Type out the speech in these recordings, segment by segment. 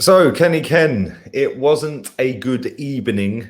So, Kenny Ken, it wasn't a good evening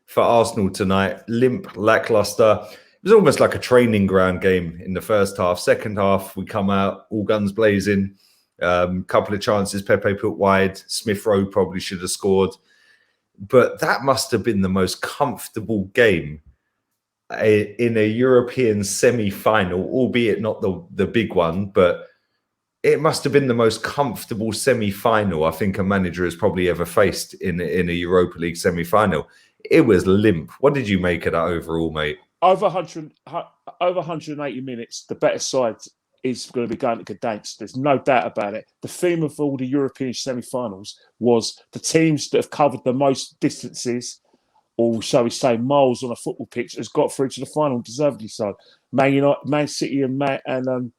for Arsenal tonight. Limp, lackluster. It was almost like a training ground game in the first half. Second half, we come out all guns blazing. Couple of chances Pepe put wide. Smith Rowe probably should have scored. But that must have been the most comfortable game in a European semi-final, albeit not the big one, but it must have been the most comfortable semi-final I think a manager has probably ever faced in a Europa League semi-final. It was limp. What did you make of that overall, mate? Over 180 minutes, the better side is going to be going to Gdansk. There's no doubt about it. The theme of all the European semi-finals was the teams that have covered the most distances, or shall we say, miles on a football pitch, has got through to the final deservedly so. Man United, Man City, and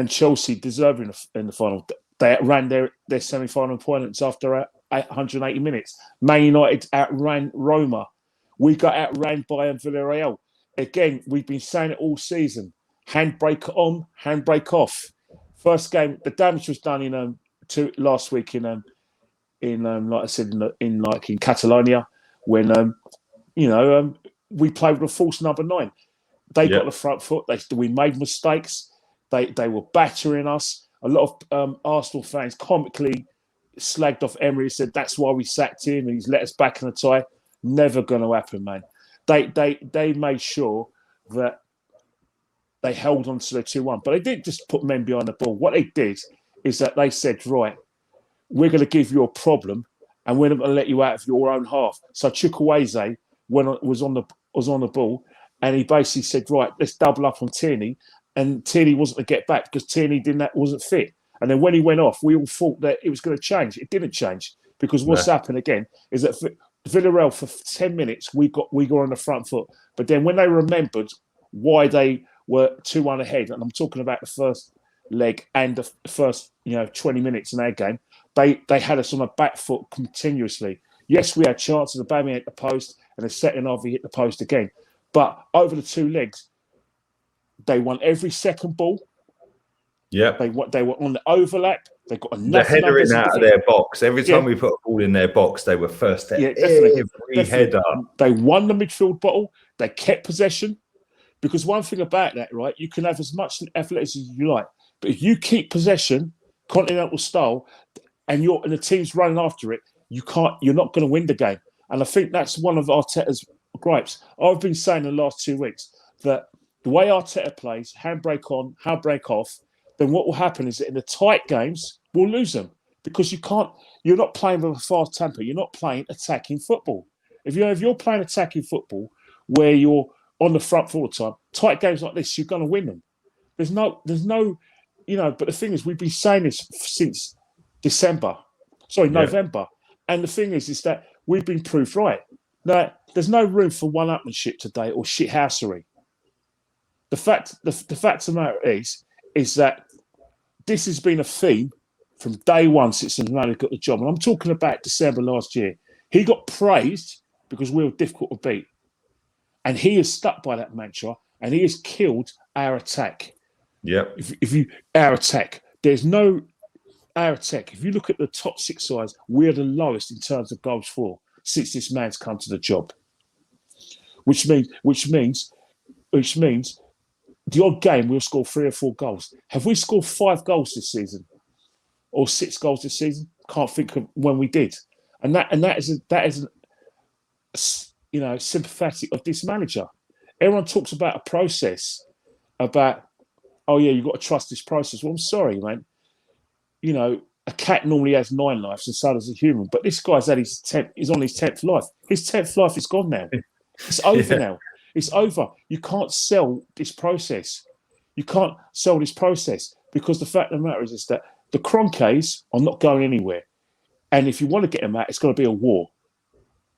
Chelsea deserving in the final. They ran their semi-final opponents after 180 minutes. Man United outran Roma. We got outran by Villarreal. Again, we've been saying it all season. Handbrake on, handbrake off. First game, the damage was done last week in like I said in Catalonia when we played with a false number 9. They got the front foot. We made mistakes. They were battering us. A lot of Arsenal fans comically slagged off Emery, said that's why we sacked him and he's let us back in the tie. Never going to happen, man. They made sure that they held on to the 2-1. But they didn't just put men behind the ball. What they did is that they said, right, we're going to give you a problem and we're not going to let you out of your own half. So Chukwueze was on the ball and he basically said, right, let's double up on Tierney. And Tierney wasn't to get back because Tierney wasn't fit. And then when he went off, we all thought that it was going to change. It didn't change because what's happened again is that Villarreal for 10 minutes we got on the front foot. But then when they remembered why they were 2-1 ahead, and I'm talking about the first leg and the first 20 minutes in our game, they had us on the back foot continuously. Yes, we had chances. Aubameyang hit the post, and the second half he hit the post again. But over the 2 legs, they won every second ball. Yeah, they were on the overlap. They got enough. The header in out of their box. Every time we put a ball in their box, they were first at every header. They won the midfield battle. They kept possession. Because one thing about that, right, you can have as much athleticism as you like, but if you keep possession, continental style, and the team's running after it, you're not going to win the game. And I think that's one of Arteta's gripes. I've been saying in the last 2 weeks that the way Arteta plays, handbrake on, handbrake off, then what will happen is that in the tight games, we'll lose them because you're not playing with a fast tempo. You're not playing attacking football. If you're playing attacking football where you're on the front foot all the time, tight games like this, you're going to win them. There's no, but the thing is, we've been saying this since November. And the thing is that we've been proved right. Now, there's no room for one-upmanship today or shithousery. The fact of the matter is that this has been a theme from day one since the man got the job. And I'm talking about December last year. He got praised because we were difficult to beat. And he is stuck by that mantra and he has killed our attack. Yep. Our attack. There's no our attack. If you look at the top 6 sides, we're the lowest in terms of goals for since this man's come to the job. Which means the odd game we'll score 3 or 4 goals. Have we scored 5 goals this season? Or 6 goals this season? Can't think of when we did. And that is sympathetic of this manager. Everyone talks about a process, about, you've got to trust this process. Well, I'm sorry, man. A cat normally has 9 lives and so does a human. But this guy's he's on his 10th life. His 10th life is gone now. It's over now. It's over. You can't sell this process. You can't sell this process because the fact of the matter is that the Kroenkes are not going anywhere. And if you want to get them out, it's going to be a war.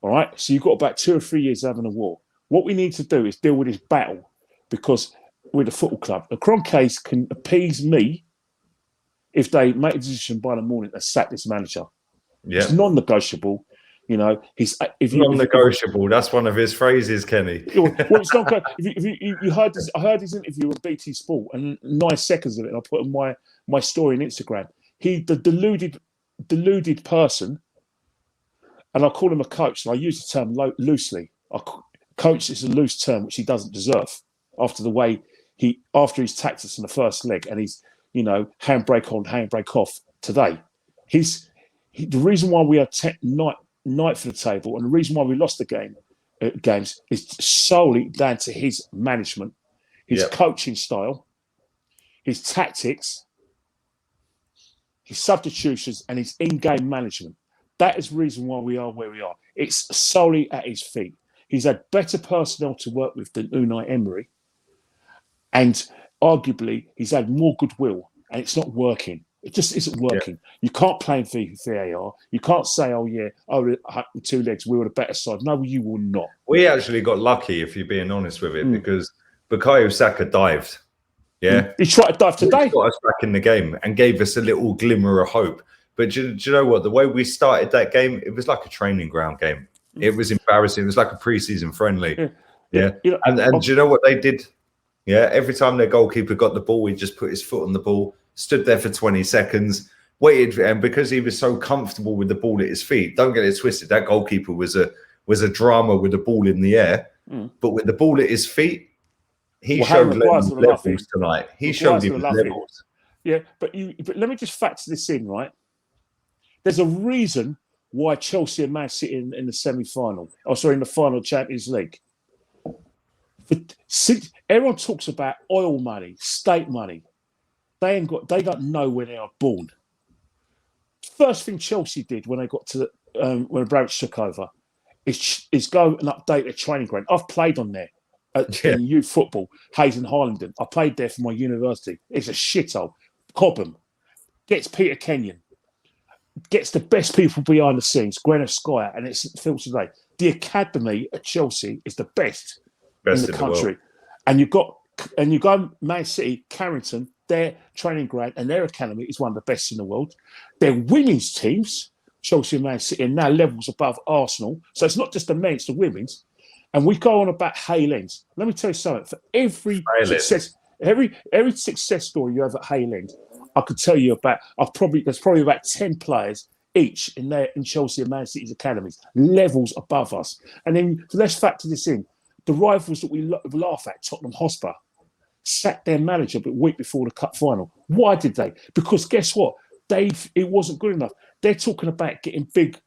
All right? So you've got about 2 or 3 years having a war. What we need to do is deal with this battle because we're the football club. The Kroenkes can appease me if they make a decision by the morning to sack this manager. Yeah. It's non-negotiable. Non-negotiable. That's one of his phrases, Kenny. Well, it's not good. You heard this. I heard his interview with BT Sport, and 9 seconds of it. And I put on my story on Instagram. The deluded deluded person, and I call him a coach, and I use the term loosely. Coach is a loose term which he doesn't deserve after the way after his tactics in the first leg and his, handbrake on, handbrake off today. The reason why we are ninth for the table, and the reason why we lost the games is solely down to his management, his coaching style, his tactics, his substitutions, and his in-game management. That is the reason why we are where we are. It's solely at his feet. He's had better personnel to work with than Unai Emery, and arguably he's had more goodwill, and it's not working. It just isn't working. You can't play in VAR. You can't say, two legs, we were the better side. No, you will not. We actually got lucky, if you're being honest with it, because Bukayo Saka dived. Yeah. He tried to dive today. He got us back in the game and gave us a little glimmer of hope. But do you know what? The way we started that game, it was like a training ground game. It was embarrassing. It was like a preseason friendly. Yeah. And do you know what they did? Yeah. Every time their goalkeeper got the ball, he just put his foot on the ball, stood there for 20 seconds, waited. And because he was so comfortable with the ball at his feet, don't get it twisted. That goalkeeper was a drama with the ball in the air. But with the ball at his feet, he showed levels tonight. He showed him levels. Yeah. But let me just factor this in, right? There's a reason why Chelsea and Man City in the semi-final, in the final Champions League. Everyone talks about oil money, state money. They don't know where they are born. First thing Chelsea did when they got to when Abramovich took over is go and update their training ground. I've played on there in youth football, Hayes and Harlington. I played there for my university. It's a shithole. Cobham gets Peter Kenyon. Gets the best people behind the scenes, Gwyneth Skyer, and it's filmed today. The academy at Chelsea is the best in the country. And you go Man City, Carrington, their training ground and their academy is one of the best in the world. Their women's teams, Chelsea and Man City, are now levels above Arsenal. So it's not just the men's, the women's. And we go on about Hale End. Let me tell you something. For every success story you have at Hale End, I could tell you about. There's probably about 10 players each in Chelsea and Man City's academies, levels above us. And then let's factor this in: the rivals that we laugh at, Tottenham Hotspur, sacked their manager a week before the cup final. Why did they? Because guess what? It wasn't good enough. They're talking about getting big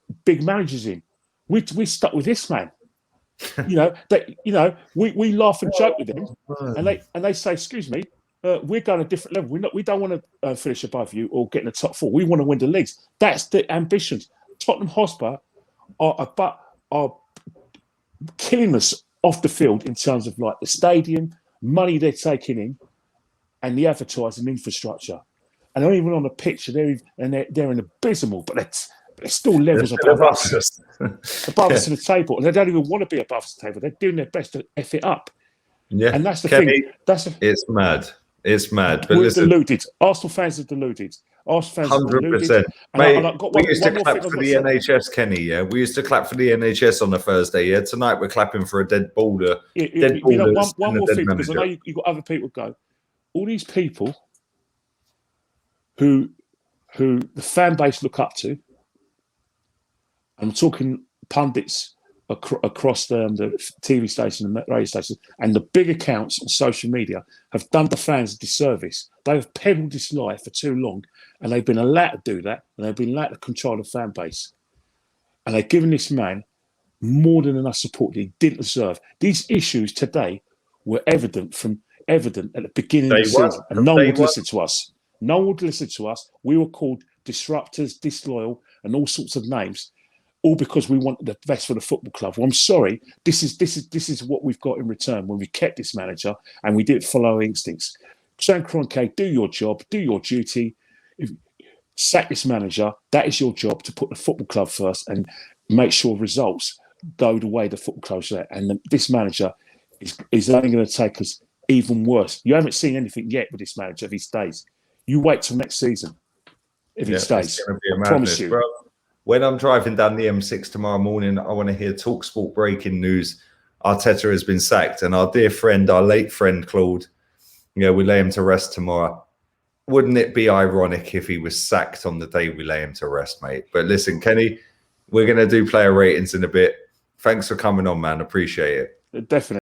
managers in. We stuck with this man. We laugh and joke with them, and they say, "Excuse me, we're going a different level. We don't want to finish above you or get in the top four. We want to win the leagues." That's the ambitions. Tottenham Hotspur are killing us off the field in terms of like the stadium, money they're taking in, and the advertising infrastructure. And they're even on the pitch, they're in abysmal, but they're still levels above us. Above us in the table. And they don't even want to be above us the table. They're doing their best to F it up. Yeah. And that's the thing. It's mad. It's mad. But we're deluded. Arsenal fans are deluded. Arsenal fans 100%. Are deluded. Mate, we used to clap for the NHS, Kenny, yeah? We used to clap for the NHS on a Thursday, yeah? Tonight we're clapping for a dead baller. One more thing, because I know you've got other people go. All these people who the fan base look up to, I'm talking pundits across the TV station and radio stations, and the big accounts on social media have done the fans a disservice. They've peddled this lie for too long, and they've been allowed to do that, and they've been allowed to control the fan base. And they've given this man more than enough support that he didn't deserve. These issues today were evident at the beginning of the season, and no one would listen to us. No one would listen to us. We were called disruptors, disloyal, and all sorts of names, all because we wanted the best for the football club. Well, I'm sorry. This is what we've got in return when we kept this manager and we didn't follow our instincts. Sam Kroenke, do your job, do your duty. Sack this manager. That is your job, to put the football club first and make sure results go the way the football club's at. And this manager is only going to take us even worse. You haven't seen anything yet with this manager if he stays. You wait till next season if he stays. It's going to be a madness, promise you. Bro. When I'm driving down the M6 tomorrow morning, I want to hear TalkSport breaking news. Arteta has been sacked, and our dear friend, our late friend Claude, we lay him to rest tomorrow. wouldn't it be ironic if he was sacked on the day we lay him to rest, mate? But listen, Kenny, we're going to do player ratings in a bit. Thanks for coming on, man. Appreciate it. Definitely.